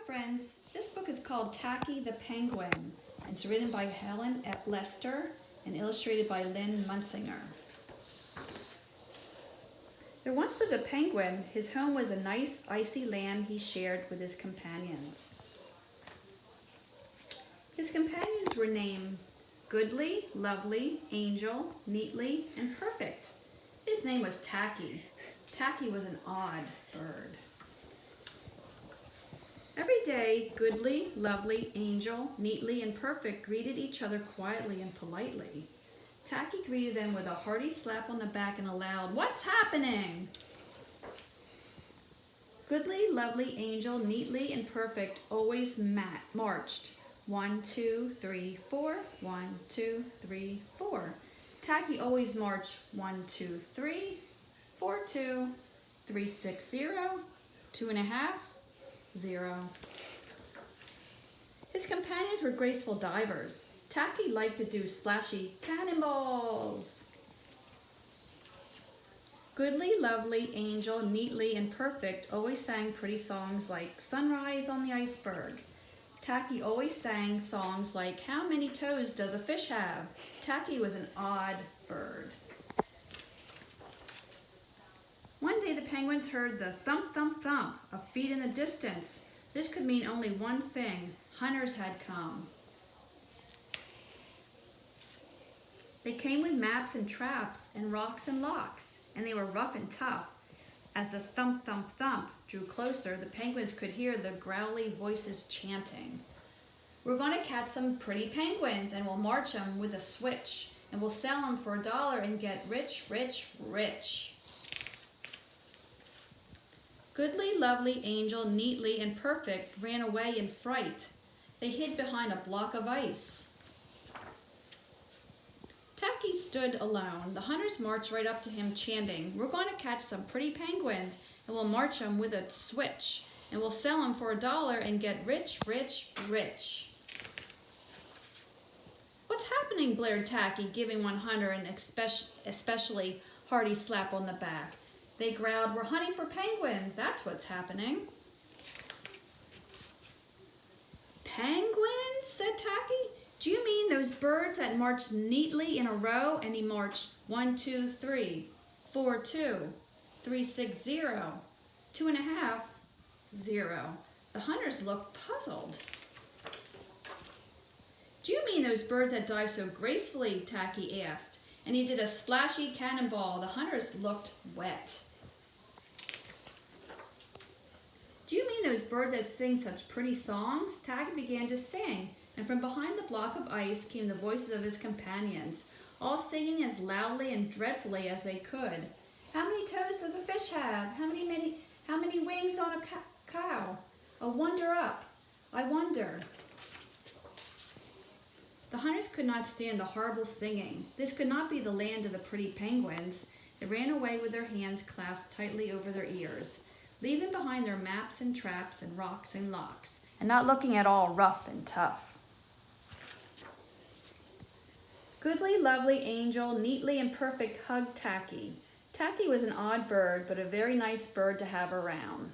friends, this book is called Tacky the Penguin. It's written by Helen Lester and illustrated by Lynn Munsinger. There once lived a penguin. His home was a nice icy land he shared with his companions. His companions were named Goodly, Lovely, Angel, Neatly, and Perfect. His name was Tacky. Tacky was an odd bird. Every day, Goodly, Lovely, Angel, Neatly, and Perfect greeted each other quietly and politely. Tacky greeted them with a hearty slap on the back and a loud, "What's happening?" Goodly, Lovely, Angel, Neatly, and Perfect always marched. 1, 2, 3, 4, 1, 2, 3, 4. Tacky always marched 1, 2, 3, 4, 2, 3, 6, 0, 2.5, 0. His companions were graceful divers. Tacky liked to do splashy cannonballs. Goodly, Lovely, Angel, Neatly, and Perfect always sang pretty songs like Sunrise on the Iceberg. Tacky always sang songs like How Many Toes Does a Fish Have? Tacky was an odd bird. One day the penguins heard the thump, thump, thump of feet in the distance. This could mean only one thing. Hunters had come. They came with maps and traps and rocks and locks, and they were rough and tough. As the thump, thump, thump drew closer, the penguins could hear the growly voices chanting. "We're going to catch some pretty penguins, and we'll march them with a switch, and we'll sell them for $1 and get rich, rich, rich." Goodly, Lovely, Angel, Neatly, and Perfect ran away in fright. They hid behind a block of ice. Tacky stood alone. The hunters marched right up to him chanting, "We're going to catch some pretty penguins, and we'll march them with a switch, and we'll sell them for $1 and get rich, rich, rich." "What's happening?" blared Tacky, giving one hunter an especially hearty slap on the back. They growled, "We're hunting for penguins. That's what's happening." "Penguins?" said Tacky. "Do you mean those birds that marched neatly in a row?" And he marched 1, 2, 3, 4, 2, 3, 6, 0, 2.5, 0. The hunters looked puzzled. "Do you mean those birds that dive so gracefully?" Tacky asked. And he did a splashy cannonball. The hunters looked wet. "Do you mean those birds that sing such pretty songs?" Tacky began to sing, and from behind the block of ice came the voices of his companions, all singing as loudly and dreadfully as they could. "How many toes does a fish have? How many wings on a cow? A wonder up, I wonder." The hunters could not stand the horrible singing. This could not be the land of the pretty penguins. They ran away with their hands clasped tightly over their ears, leaving behind their maps and traps and rocks and locks, and not looking at all rough and tough. Goodly, Lovely, Angel, Neatly, and Perfect hugged Tacky. Tacky was an odd bird, but a very nice bird to have around.